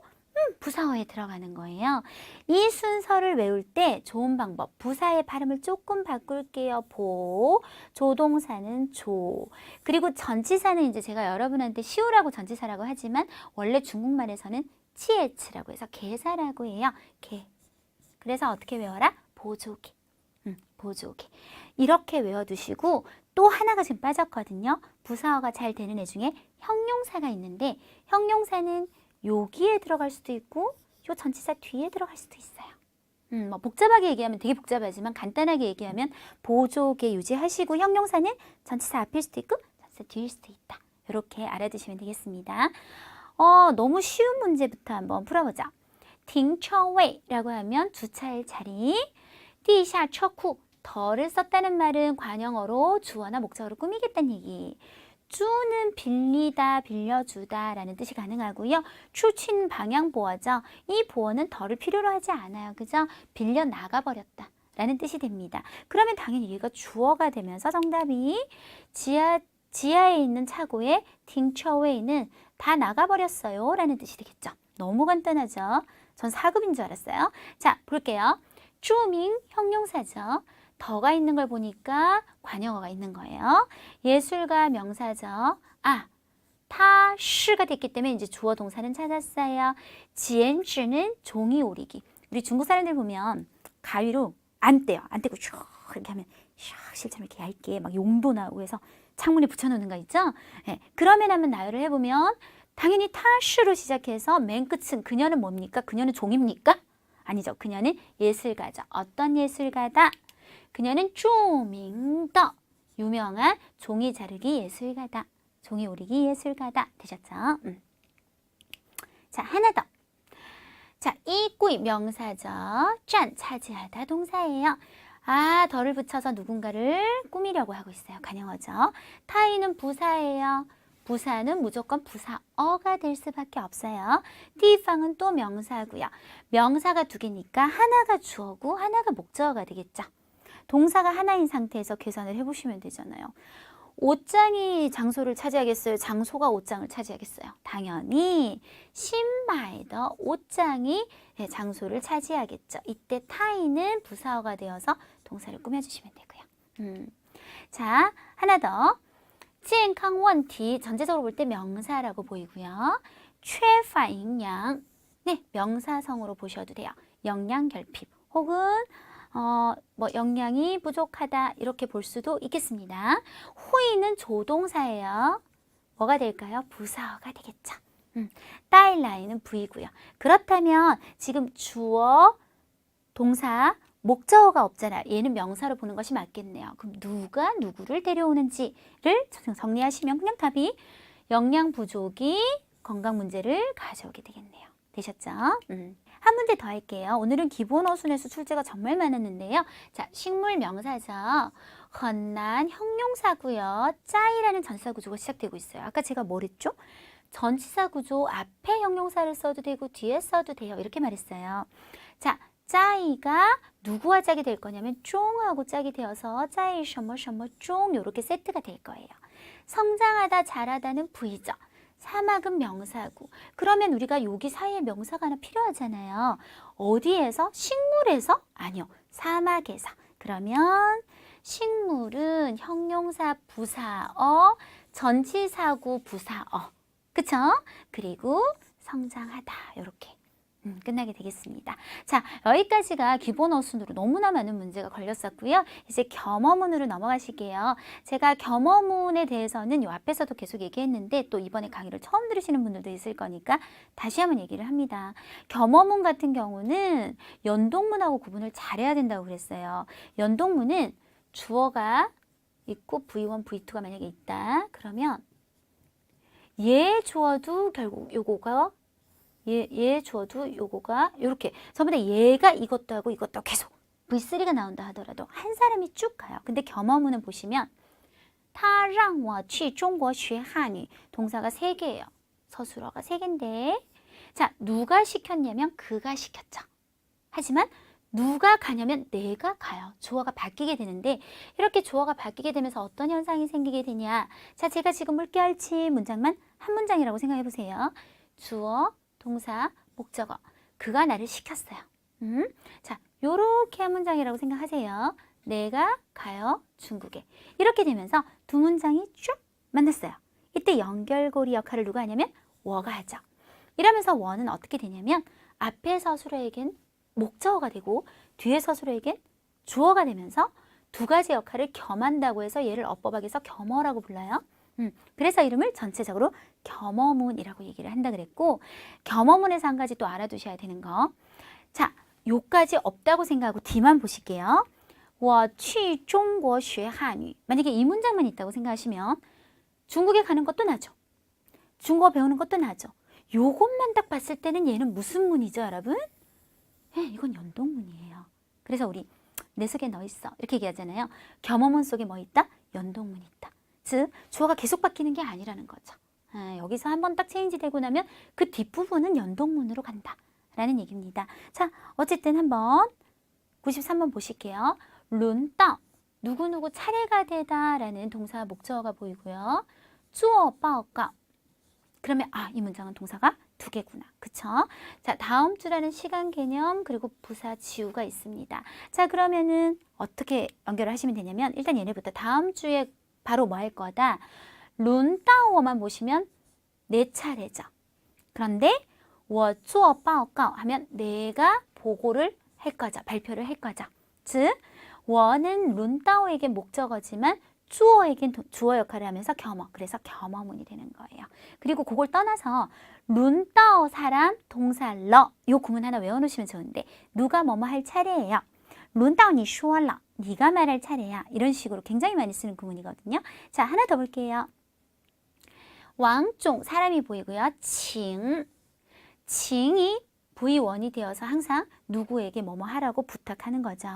부사어에 들어가는 거예요. 이 순서를 외울 때 좋은 방법, 부사의 발음을 조금 바꿀게요. 보, 조동사는 조. 그리고 전치사는 이제 제가 여러분한테 쉬우라고 전치사라고 하지만 원래 중국말에서는 치에츠라고 해서 개사라고 해요. 개. 그래서 어떻게 외워라? 보조개. 보조개. 이렇게 외워두시고 또 하나가 지금 빠졌거든요. 부사어가 잘 되는 애 중에 형용사가 있는데 형용사는 여기에 들어갈 수도 있고 요 전치사 뒤에 들어갈 수도 있어요. 뭐 복잡하게 얘기하면 되게 복잡하지만 간단하게 얘기하면 보조개 유지하시고 형용사는 전치사 앞일 수도 있고 전치사 뒤일 수도 있다. 이렇게 알아두시면 되겠습니다. 너무 쉬운 문제부터 한번 풀어보자. 停车位라고 하면 주차할 자리. 地下车库 더를 썼다는 말은 관형어로 주어나 목적어로 꾸미겠다는 얘기. 주는 빌리다, 빌려주다 라는 뜻이 가능하고요. 추친 방향 보어죠. 이 보어는 더를 필요로 하지 않아요. 그죠? 빌려 나가버렸다 라는 뜻이 됩니다. 그러면 당연히 얘가 주어가 되면서 정답이 지하에 있는 차고에 딩처웨이는 다 나가버렸어요 라는 뜻이 되겠죠. 너무 간단하죠? 전 4급인 줄 알았어요. 자, 볼게요. 주밍 형용사죠. 더가 있는 걸 보니까 관형어가 있는 거예요. 예술가 명사죠. 타, 시가 됐기 때문에 이제 주어 동사는 찾았어요. 지엔즈는 종이 오리기. 우리 중국 사람들 보면 가위로 안 떼요. 안 떼고 쭉 이렇게 하면 실처럼 이렇게 얇게 막 용도 나오고 해서 창문에 붙여놓는 거 있죠? 네. 그러면 한번 나열을 해보면 당연히 타슈로 시작해서 맨 끝은 그녀는 뭡니까? 그녀는 종입니까? 아니죠. 그녀는 예술가죠. 어떤 예술가다? 그녀는 著名的 유명한 종이 자르기 예술가다. 종이 오리기 예술가다. 되셨죠? 자, 하나 더. 자, 이 꾸이 명사죠. 짠 차지하다 동사예요. 덜을 붙여서 누군가를 꾸미려고 하고 있어요. 관형어죠. 타이는 부사예요. 부사는 무조건 부사어가 될 수밖에 없어요. 디팡은 또 명사고요. 명사가 두 개니까 하나가 주어고 하나가 목적어가 되겠죠. 동사가 하나인 상태에서 계산을 해보시면 되잖아요. 옷장이 장소를 차지하겠어요? 장소가 옷장을 차지하겠어요? 당연히 신발더 옷장이 장소를 차지하겠죠. 이때 타이는 부사어가 되어서 동사를 꾸며주시면 되고요. 자, 하나 더. 健康问题 전체적으로 볼 때 명사라고 보이고요. 缺乏营养 네, 명사성으로 보셔도 돼요. 영양 결핍 혹은 영양이 부족하다 이렇게 볼 수도 있겠습니다. 후이는 조동사예요. 뭐가 될까요? 부사어가 되겠죠. 따일라이는 부이고요. 그렇다면 지금 주어, 동사, 목적어가 없잖아. 얘는 명사로 보는 것이 맞겠네요. 그럼 누가 누구를 데려오는지를 정리하시면 그냥 답이 영양 부족이 건강 문제를 가져오게 되겠네요. 되셨죠? 한 문제 더 할게요. 오늘은 기본 어순에서 출제가 정말 많았는데요. 자, 식물 명사죠. 헌난 형용사고요. 짜이라는 전치사 구조가 시작되고 있어요. 아까 제가 뭘 했죠? 전치사 구조 앞에 형용사를 써도 되고 뒤에 써도 돼요. 이렇게 말했어요. 자, 짜이가 누구와 짝이 될 거냐면 쫑하고 짝이 되어서 짜이 셔머 쫑 이렇게 세트가 될 거예요. 성장하다 자라다는 부이죠. 사막은 명사고 그러면 우리가 여기 사이에 명사가 하나 필요하잖아요. 어디에서? 식물에서? 아니요. 사막에서. 그러면 식물은 형용사 부사어, 전치사구 부사어. 그쵸? 그리고 성장하다. 이렇게. 끝나게 되겠습니다. 자, 여기까지가 기본 어순으로 너무나 많은 문제가 걸렸었고요. 이제 겸어문으로 넘어가실게요. 제가 겸어문에 대해서는 이 앞에서도 계속 얘기했는데 또 이번에 강의를 처음 들으시는 분들도 있을 거니까 다시 한번 얘기를 합니다. 겸어문 같은 경우는 연동문하고 구분을 잘해야 된다고 그랬어요. 연동문은 주어가 있고 V1, V2가 만약에 있다. 그러면 얘 주어도 결국 요거가 얘 주어도 요거가 이렇게 전부 다 얘가 이것도 하고 이것도 하고 계속 V3가 나온다 하더라도 한 사람이 쭉 가요. 근데 겸어문은 보시면 他让我去中国学汉语 동사가 3개예요. 서술어가 3개인데 자, 누가 시켰냐면 그가 시켰죠. 하지만 누가 가냐면 내가 가요. 주어가 바뀌게 되는데 이렇게 주어가 바뀌게 되면서 어떤 현상이 생기게 되냐. 자, 제가 지금 물결치 문장만 한 문장이라고 생각해 보세요. 주어 동사, 목적어. 그가 나를 시켰어요. 자, 요렇게 한 문장이라고 생각하세요. 내가 가요 중국에. 이렇게 되면서 두 문장이 쭉 만났어요. 이때 연결고리 역할을 누가 하냐면 워가 하죠. 이러면서 워는 어떻게 되냐면 앞에 서술어에겐 목적어가 되고 뒤에 서술어에겐 주어가 되면서 두 가지 역할을 겸한다고 해서 얘를 어법학에서 겸어라고 불러요. 그래서 이름을 전체적으로 겸어문이라고 얘기를 한다 그랬고, 겸어문에서 한 가지 또 알아두셔야 되는 거. 자, 요까지 없다고 생각하고 D만 보실게요. 我去中国学汉语. 만약에 이 문장만 있다고 생각하시면 중국에 가는 것도 나죠. 중국어 배우는 것도 나죠. 요것만 딱 봤을 때는 얘는 무슨 문이죠, 여러분? 이건 연동문이에요. 그래서 우리 내 속에 너 있어 이렇게 얘기하잖아요. 겸어문 속에 뭐 있다? 연동문이 있다. 즉 주어가 계속 바뀌는 게 아니라는 거죠. 여기서 한번 딱 체인지 되고 나면 그 뒷부분은 연동문으로 간다 라는 얘기입니다. 자, 어쨌든 한번 93번 보실게요. 룬따, 누구누구 차례가 되다 라는 동사 목적어가 보이고요. 주어, 빠오까. 그러면 이 문장은 동사가 두 개구나. 그쵸? 자, 다음 주라는 시간 개념 그리고 부사 지우가 있습니다. 자, 그러면은 어떻게 연결을 하시면 되냐면 일단 얘네부터 다음 주에 바로 뭐 할 거다. 룬따오만 보시면 내 차례죠. 그런데 我做报告 하면 내가 보고를 할 거죠. 발표를 할 거죠. 즉, 我는 룬따오에게 목적어지만 주어에겐 주어 역할을 하면서 겸어. 그래서 겸어문이 되는 거예요. 그리고 그걸 떠나서 룬따오 사람 동사 러. 요 구문 하나 외워놓으시면 좋은데 누가 뭐뭐 할 차례예요. 룬따오 니 슈얼러. 네가 말할 차례야. 이런 식으로 굉장히 많이 쓰는 구문이거든요. 자, 하나 더 볼게요. 왕종 사람이 보이고요. 칭. 칭이 V1이 되어서 항상 누구에게 뭐뭐 하라고 부탁하는 거죠.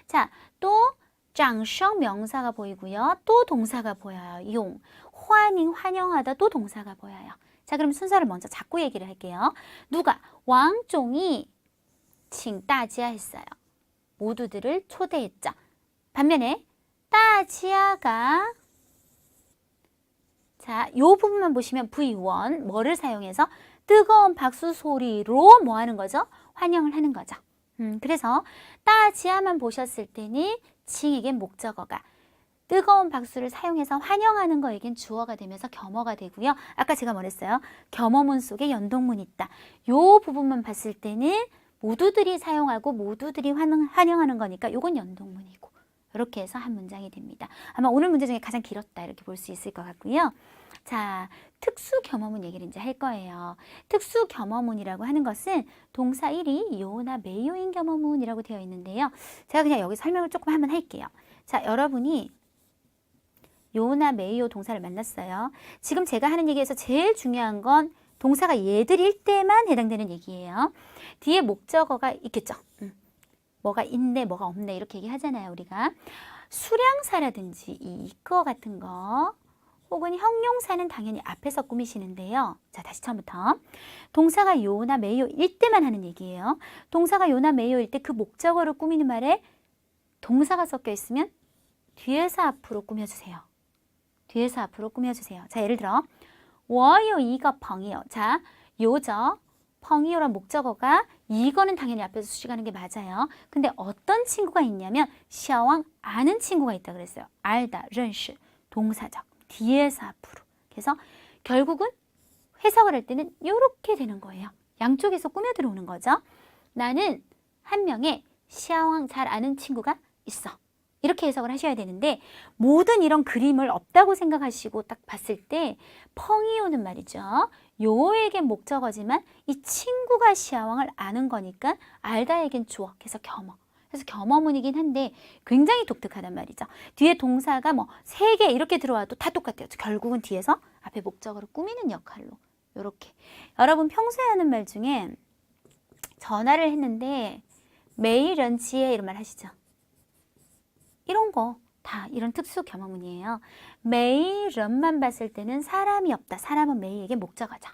자, 또 장성 명사가 보이고요. 또 동사가 보여요. 용. 환영, 환영하다 또 동사가 보여요. 자, 그럼 순서를 먼저 잡고 얘기를 할게요. 누가? 왕종이 칭 따지야 했어요. 모두들을 초대했죠. 반면에 따지야가 자, 요 부분만 보시면 V1 뭐를 사용해서 뜨거운 박수 소리로 뭐 하는 거죠? 환영을 하는 거죠. 그래서 따지야만 보셨을 때는 칭에겐 목적어가 뜨거운 박수를 사용해서 환영하는 거에겐 주어가 되면서 겸어가 되고요. 아까 제가 뭐랬어요? 겸어문 속에 연동문이 있다. 요 부분만 봤을 때는 모두들이 사용하고 모두들이 환영하는 거니까 요건 연동문이고 이렇게 해서 한 문장이 됩니다. 아마 오늘 문제 중에 가장 길었다 이렇게 볼 수 있을 것 같고요. 자, 특수 겸어문 얘기를 이제 할 거예요. 특수 겸어문이라고 하는 것은 동사 1이 요나 메요인 겸어문이라고 되어 있는데요. 제가 그냥 여기 설명을 조금 한번 할게요. 자, 여러분이 요나 메요 동사를 만났어요. 지금 제가 하는 얘기에서 제일 중요한 건 동사가 얘들일 때만 해당되는 얘기예요. 뒤에 목적어가 있겠죠. 뭐가 있네, 뭐가 없네 이렇게 얘기하잖아요, 우리가. 수량사라든지 이거 같은 거 혹은 형용사는 당연히 앞에서 꾸미시는데요. 자, 다시 처음부터. 동사가 요나 메요일 때만 하는 얘기예요. 동사가 요나 메요일 때 그 목적어를 꾸미는 말에 동사가 섞여 있으면 뒤에서 앞으로 꾸며주세요. 뒤에서 앞으로 꾸며주세요. 자, 예를 들어 我有一个朋友. 자, 요죠. 펑이요란 목적어가 이거는 당연히 앞에서 수식하는 게 맞아요. 근데 어떤 친구가 있냐면 샤왕 아는 친구가 있다 그랬어요. 알다, 认识 동사적 뒤에서 앞으로. 그래서 결국은 해석을 할 때는 이렇게 되는 거예요. 양쪽에서 꾸며 들어오는 거죠. 나는 한 명의 샤왕 잘 아는 친구가 있어. 이렇게 해석을 하셔야 되는데 모든 이런 그림을 없다고 생각하시고 딱 봤을 때 펑이오는 말이죠. 요에겐 목적어지만 이 친구가 시아왕을 아는 거니까 알다에겐 주어, 그래서 겸어. 그래서 겸어문이긴 한데 굉장히 독특하단 말이죠. 뒤에 동사가 뭐 3개 이렇게 들어와도 다 똑같아요. 결국은 뒤에서 앞에 목적어를 꾸미는 역할로 요렇게. 여러분 평소에 하는 말 중에 전화를 했는데 매일 런치에 이런 말 하시죠. 이런 거 다 이런 특수 겸어문이에요. 메일런만 봤을 때는 사람이 없다. 사람은 메일에게 목적어죠.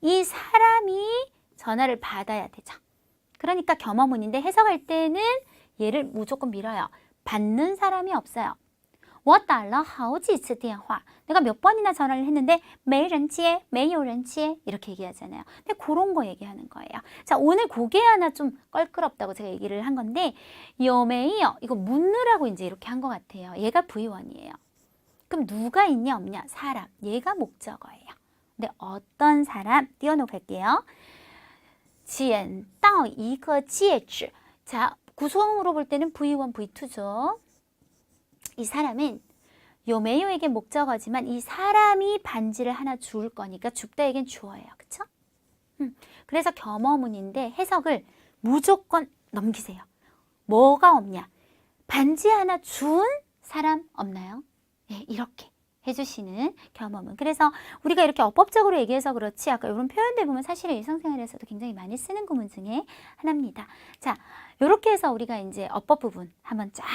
이 사람이 전화를 받아야 되죠. 그러니까 겸어문인데 해석할 때는 얘를 무조건 밀어요. 받는 사람이 없어요. 我打了好几次电话. 내가 몇 번이나 전화를 했는데 没人接,没有人接 이렇게 얘기하잖아요. 근데 그런 거 얘기하는 거예요. 자, 오늘 그게 하나 좀 껄끄럽다고 제가 얘기를 한 건데 有没有 이거 묻느라고 이제 이렇게 한 것 같아요. 얘가 V1이에요. 그럼 누가 있냐 없냐? 사람. 얘가 목적어예요. 근데 어떤 사람? 띄워놓고 갈게요. 捡到一个戒指. 자, 구성으로 볼 때는 V1, V2죠. 이 사람은 요메요에게 목적어지만 이 사람이 반지를 하나 주울 거니까 줍다에겐 주어예요. 그쵸? 그래서 겸어문인데 해석을 무조건 넘기세요. 뭐가 없냐? 반지 하나 준 사람 없나요? 네, 이렇게 해주시는 겸어문. 그래서 우리가 이렇게 어법적으로 얘기해서 그렇지 아까 이런 표현들 보면 사실은 일상생활에서도 굉장히 많이 쓰는 구문 중에 하나입니다. 자, 이렇게 해서 우리가 이제 어법 부분 한번 쫙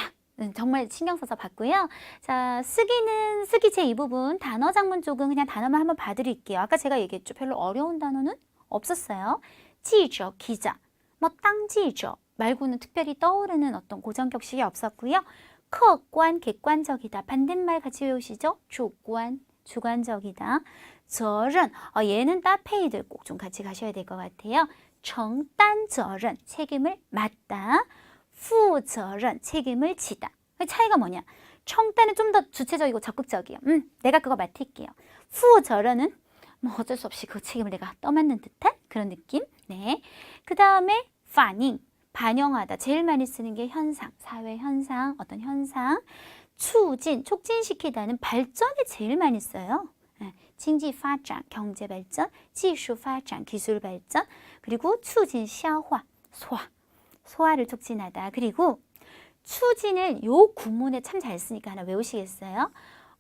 정말 신경 써서 봤고요. 자, 쓰기는 쓰기 제 이 부분 단어 장문 쪽은 그냥 단어만 한번 봐드릴게요. 아까 제가 얘기했죠. 별로 어려운 단어는 없었어요. 记者, 기자, 뭐当记者 말고는 특별히 떠오르는 어떤 고정격식이 없었고요. 客观, 객관적이다. 반대말 같이 외우시죠? 주관, 주관적이다. 责任, 얘는 따페이들 꼭 좀 같이 가셔야 될 것 같아요. 承担责任, 책임을 맡다. 负责任, 책임을 지다. 차이가 뭐냐? 承担은 좀 더 주체적이고 적극적이에요. 내가 그거 맡을게요. 负责任은 뭐 어쩔 수 없이 그 책임을 내가 떠맡는 듯한 그런 느낌. 네. 그 다음에 反应, 반영하다. 제일 많이 쓰는 게 현상, 사회 현상, 어떤 현상. 促进, 촉진시키다는 발전에 제일 많이 써요.经济发展, 경제 발전, 技术发展, 기술 발전, 그리고 促进消化, 소화, 소화를 촉진하다. 그리고 추진을 요 구문에 참 잘 쓰니까 하나 외우시겠어요?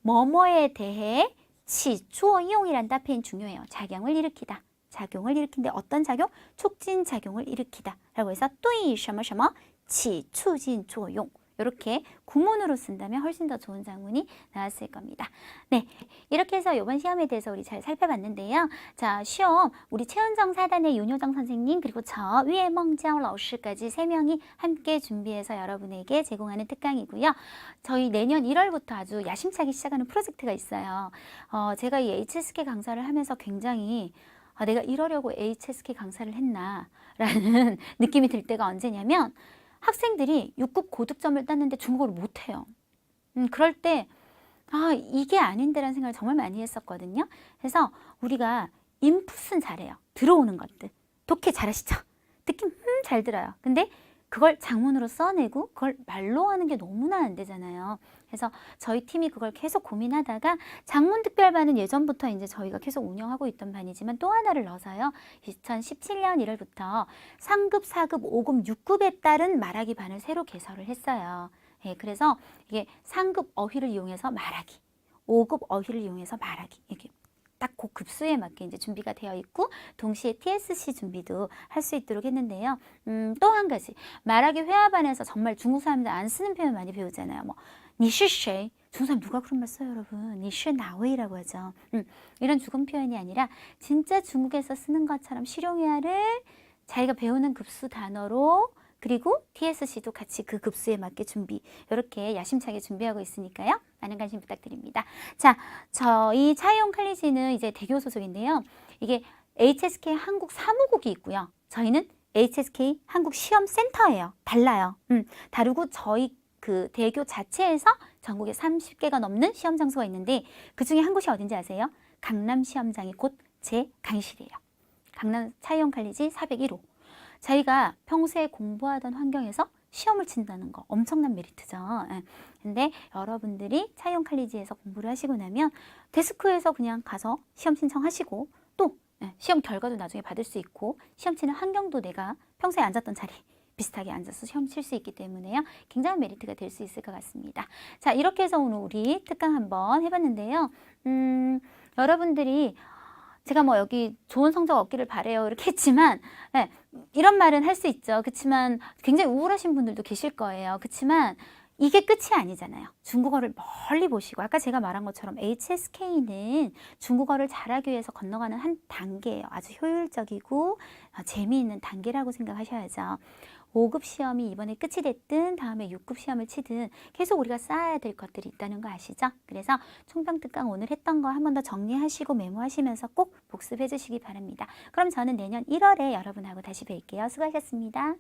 뭐뭐에 대해 치조용이란 따페인 중요해요. 작용을 일으키다. 작용을 일으킨데 어떤 작용? 촉진 작용을 일으키다 라고 해서 对什么什么起促进作用. 이렇게 구문으로 쓴다면 훨씬 더 좋은 장문이 나왔을 겁니다. 네, 이렇게 해서 이번 시험에 대해서 우리 잘 살펴봤는데요. 자, 시험 우리 최은정 사단의 윤효정 선생님 그리고 저 위에멍지ao老师까지 3명이 함께 준비해서 여러분에게 제공하는 특강이고요. 저희 내년 1월부터 아주 야심차게 시작하는 프로젝트가 있어요. 제가 이 HSK 강사를 하면서 굉장히 내가 이러려고 HSK 강사를 했나 라는 느낌이 들 때가 언제냐면 학생들이 6급 고득점을 땄는데 중국어를 못해요. 그럴 때 이게 아닌데 라는 생각을 정말 많이 했었거든요. 그래서 우리가 인풋은 잘해요. 들어오는 것들. 독해 잘하시죠? 느낌 잘 들어요. 근데 그걸 장문으로 써내고 그걸 말로 하는 게 너무나 안 되잖아요. 그래서 저희 팀이 그걸 계속 고민하다가 장문 특별반은 예전부터 이제 저희가 계속 운영하고 있던 반이지만 또 하나를 넣어서요. 2017년 1월부터 3급, 4급, 5급, 6급에 따른 말하기 반을 새로 개설을 했어요. 예, 그래서 이게 3급 어휘를 이용해서 말하기, 5급 어휘를 이용해서 말하기 이렇게 딱 그 급수에 맞게 이제 준비가 되어 있고 동시에 TSC 준비도 할 수 있도록 했는데요. 또 한 가지 말하기 회화반에서 정말 중국 사람들 안 쓰는 표현 많이 배우잖아요. 뭐 니시쉐 중국 사람 누가 그런 말 써요, 여러분? 니시 나웨이라고 하죠. 이런 죽음 표현이 아니라 진짜 중국에서 쓰는 것처럼 실용회화를 자기가 배우는 급수 단어로 그리고 TSC도 같이 그 급수에 맞게 준비 이렇게 야심차게 준비하고 있으니까요. 많은 관심 부탁드립니다. 자, 저희 차이용 칼리지는 이제 대교 소속인데요. 이게 HSK 한국 사무국이 있고요. 저희는 HSK 한국 시험센터예요. 달라요. 다르고 저희 그 대교 자체에서 전국에 30개가 넘는 시험 장소가 있는데 그중에 한 곳이 어딘지 아세요? 강남 시험장이 곧 제 강의실이에요. 강남 차이용 칼리지 401호. 자기가 평소에 공부하던 환경에서 시험을 친다는 거 엄청난 메리트죠. 근데 여러분들이 차이용 칼리지에서 공부를 하시고 나면 데스크에서 그냥 가서 시험 신청하시고 또 시험 결과도 나중에 받을 수 있고 시험 치는 환경도 내가 평소에 앉았던 자리 비슷하게 앉아서 시험 칠 수 있기 때문에요. 굉장한 메리트가 될 수 있을 것 같습니다. 자, 이렇게 해서 오늘 우리 특강 한번 해봤는데요. 여러분들이 제가 뭐 여기 좋은 성적 얻기를 바래요 이렇게 했지만 이런 말은 할 수 있죠. 그렇지만 굉장히 우울하신 분들도 계실 거예요. 그렇지만 이게 끝이 아니잖아요. 중국어를 멀리 보시고 아까 제가 말한 것처럼 HSK는 중국어를 잘하기 위해서 건너가는 한 단계예요. 아주 효율적이고 재미있는 단계라고 생각하셔야죠. 5급 시험이 이번에 끝이 됐든 다음에 6급 시험을 치든 계속 우리가 쌓아야 될 것들이 있다는 거 아시죠? 그래서 총평특강 오늘 했던 거 한 번 더 정리하시고 메모하시면서 꼭 복습해 주시기 바랍니다. 그럼 저는 내년 1월에 여러분하고 다시 뵐게요. 수고하셨습니다.